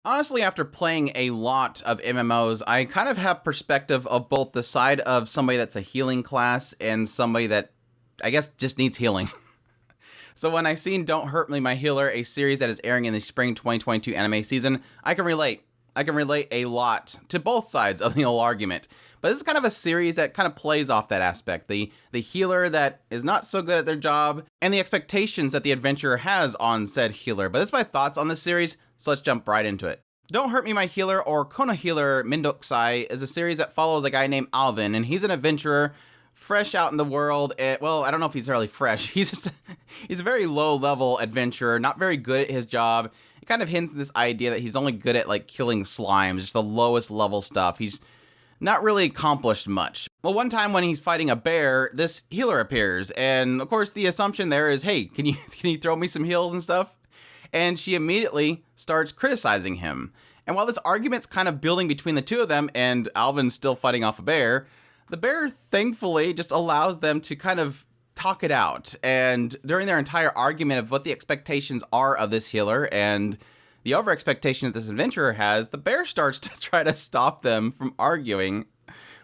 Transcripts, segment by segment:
Honestly, after playing a lot of MMOs, I kind of have perspective of both the side of somebody that's a healing class and somebody that I guess just needs healing. So when I seen Don't Hurt Me, My Healer, a series that is airing in the spring 2022 anime season, I can relate. I can relate a lot to both sides of the whole argument. But this is kind of a series that kind of plays off that aspect. The healer that is not so good at their job, and the expectations that the adventurer has on said healer. But that's my thoughts on this series, so let's jump right into it. Don't Hurt Me, My Healer, or Kono Healer Mendokusai, is a series that follows a guy named Alvin, and he's an adventurer fresh out in the world. Well, I don't know if he's really fresh. He's a very low-level adventurer, not very good at his job. It kind of hints at this idea that he's only good at, like, killing slimes, just the lowest level stuff. He's not really accomplished much. Well, one time when he's fighting a bear, this healer appears, and of course the assumption there is, hey, can you throw me some heals and stuff? And she immediately starts criticizing him. And while this argument's kind of building between the two of them, and Alvin's still fighting off a bear, the bear thankfully just allows them to kind of talk it out. And during their entire argument of what the expectations are of this healer and the over expectation that this adventurer has, the bear starts to try to stop them from arguing,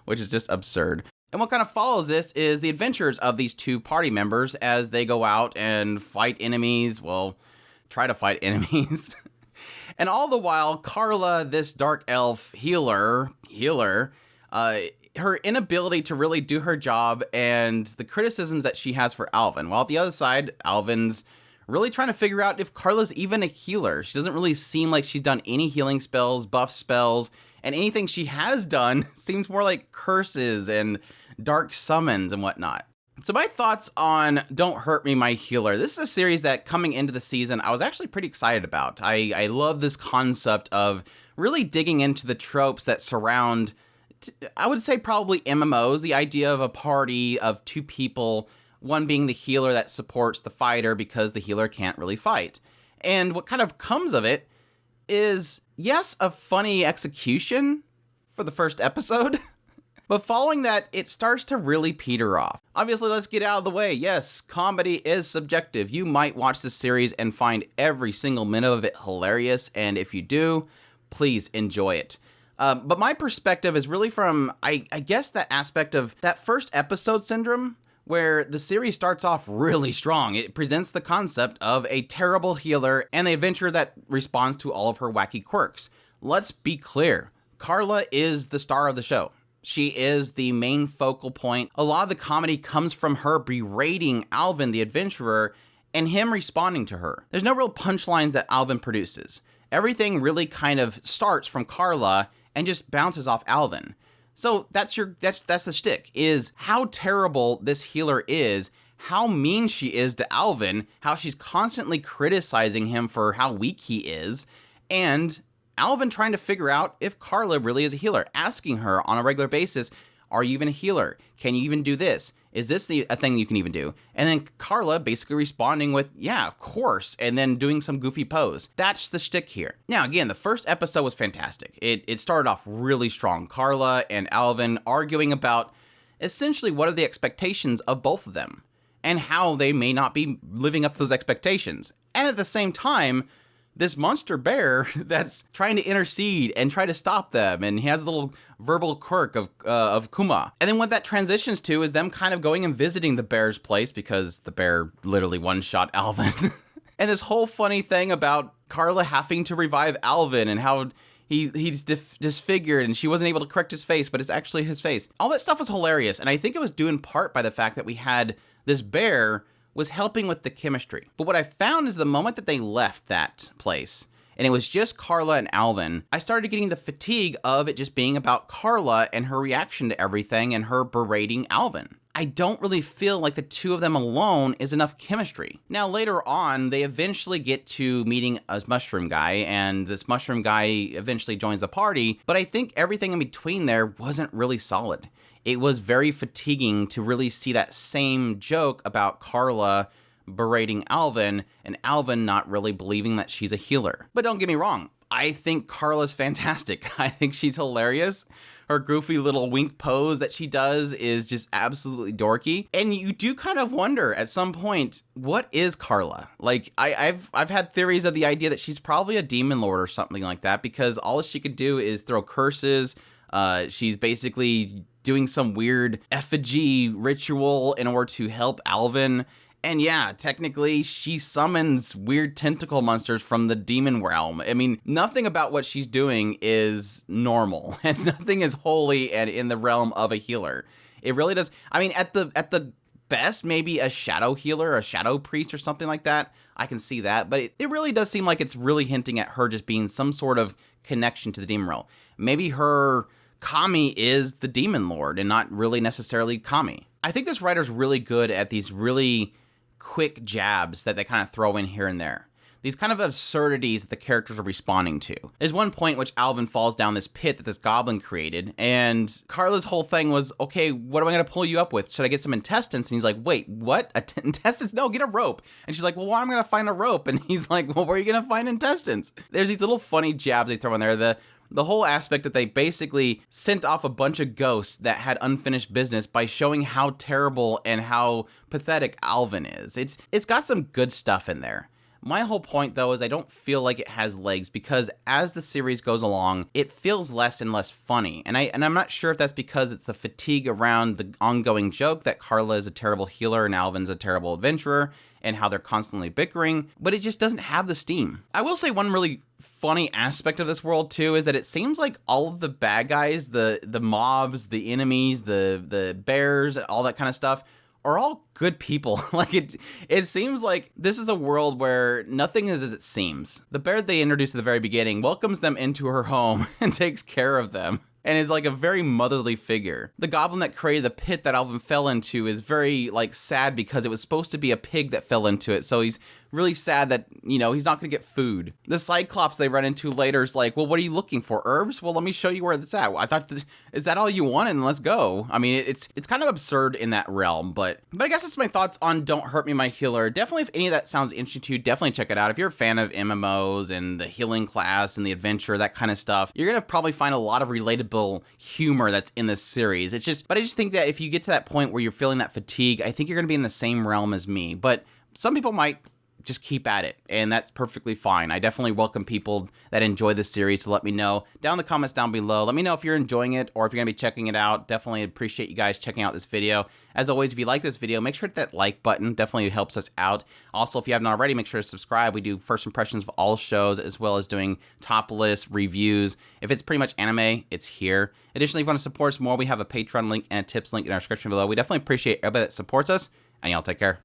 which is just absurd. And what kind of follows this is the adventures of these two party members as they go out and fight enemies. Well, try to fight enemies. And all the while, Carla, this dark elf healer, her inability to really do her job and the criticisms that she has for Alvin. While at the other side, Alvin's really trying to figure out if Carla's even a healer. She doesn't really seem like she's done any healing spells, buff spells, and anything she has done seems more like curses and dark summons and whatnot. So my thoughts on Don't Hurt Me, My Healer. This is a series that coming into the season, I was actually pretty excited about. I love this concept of really digging into the tropes that surround, I would say probably MMOs, the idea of a party of two people, one being the healer that supports the fighter because the healer can't really fight. And what kind of comes of it is, yes, a funny execution for the first episode, but following that, it starts to really peter off. Obviously, let's get out of the way. Yes, comedy is subjective. You might watch this series and find every single minute of it hilarious, and if you do, please enjoy it. But my perspective is really from, I guess, that aspect of that first episode syndrome, where the series starts off really strong. It presents the concept of a terrible healer and the adventurer that responds to all of her wacky quirks. Let's be clear, Carla is the star of the show. She is the main focal point. A lot of the comedy comes from her berating Alvin, the adventurer, and him responding to her. There's no real punchlines that Alvin produces. Everything really kind of starts from Carla and just bounces off Alvin. So that's the shtick, is how terrible this healer is, how mean she is to Alvin, how she's constantly criticizing him for how weak he is, and Alvin trying to figure out if Carla really is a healer, asking her on a regular basis, are you even a healer? Can you even do this? Is this a thing you can even do? And then Carla basically responding with, yeah, of course, and then doing some goofy pose. That's the shtick here. Now, again, the first episode was fantastic. It started off really strong. Carla and Alvin arguing about essentially what are the expectations of both of them and how they may not be living up to those expectations. And at the same time, this monster bear that's trying to intercede and try to stop them, and he has a little verbal quirk of Kuma. And then what that transitions to is them kind of going and visiting the bear's place because the bear literally one-shot Alvin. And this whole funny thing about Carla having to revive Alvin and how he's disfigured and she wasn't able to correct his face, but it's actually his face. All that stuff was hilarious, and I think it was due in part by the fact that we had this bear was helping with the chemistry. But what I found is the moment that they left that place, and it was just Carla and Alvin, I started getting the fatigue of it just being about Carla and her reaction to everything and her berating Alvin. I don't really feel like the two of them alone is enough chemistry. Now, later on, they eventually get to meeting a mushroom guy, and this mushroom guy eventually joins the party, but I think everything in between there wasn't really solid. It was very fatiguing to really see that same joke about Carla berating Alvin and Alvin not really believing that she's a healer. But don't get me wrong, I think Carla's fantastic. I think she's hilarious. Her goofy little wink pose that she does is just absolutely dorky. And you do kind of wonder at some point, what is Carla? Like, I've had theories of the idea that she's probably a demon lord or something like that, because all she could do is throw curses. She's basically doing some weird effigy ritual in order to help Alvin. And yeah, technically, she summons weird tentacle monsters from the demon realm. I mean, nothing about what she's doing is normal, and nothing is holy and in the realm of a healer. It really does. I mean, at the best, maybe a shadow healer, a shadow priest or something like that. I can see that, but it really does seem like it's really hinting at her just being some sort of connection to the demon realm. Maybe her Kami is the demon lord and not really necessarily Kami. I think this writer's really good at these really quick jabs that they kind of throw in here and there. These kind of absurdities that the characters are responding to. There's one point in which Alvin falls down this pit that this goblin created, and Carla's whole thing was, okay, what am I going to pull you up with? Should I get some intestines? And he's like, wait, what? Intestines? No, get a rope. And she's like, well, why am I going to find a rope? And he's like, well, where are you going to find intestines? There's these little funny jabs they throw in there. The whole aspect that they basically sent off a bunch of ghosts that had unfinished business by showing how terrible and how pathetic Alvin is. It's got some good stuff in there. My whole point, though, is I don't feel like it has legs, because as the series goes along, it feels less and less funny. And I'm not sure if that's because it's a fatigue around the ongoing joke that Carla is a terrible healer and Alvin's a terrible adventurer, and how they're constantly bickering, but it just doesn't have the steam. I will say one really funny aspect of this world too is that it seems like all of the bad guys, the mobs, the enemies, the bears, all that kind of stuff, are all good people. Like it seems like this is a world where nothing is as it seems. The bear they introduced at the very beginning welcomes them into her home and takes care of them, and is like a very motherly figure. The goblin that created the pit that Alvin fell into is very like sad because it was supposed to be a pig that fell into it. So he's really sad that, you know, he's not going to get food. The Cyclops they run into later is like, well, what are you looking for? Herbs? Well, let me show you where it's at. I thought, is that all you want? And let's go. I mean, it's kind of absurd in that realm, but I guess that's my thoughts on Don't Hurt Me, My Healer. Definitely, if any of that sounds interesting to you, definitely check it out. If you're a fan of MMOs and the healing class and the adventure, that kind of stuff, you're going to probably find a lot of relatable humor that's in this series. But I just think that if you get to that point where you're feeling that fatigue, I think you're going to be in the same realm as me. But some people might just keep at it, and that's perfectly fine. I definitely welcome people that enjoy this series to let me know down in the comments down below. Let me know if you're enjoying it or if you're going to be checking it out. Definitely appreciate you guys checking out this video. As always, if you like this video, make sure to hit that like button. Definitely helps us out. Also, if you haven't already, make sure to subscribe. We do first impressions of all shows, as well as doing top list reviews. If it's pretty much anime, it's here. Additionally, if you want to support us more, we have a Patreon link and a tips link in our description below. We definitely appreciate everybody that supports us, and y'all take care.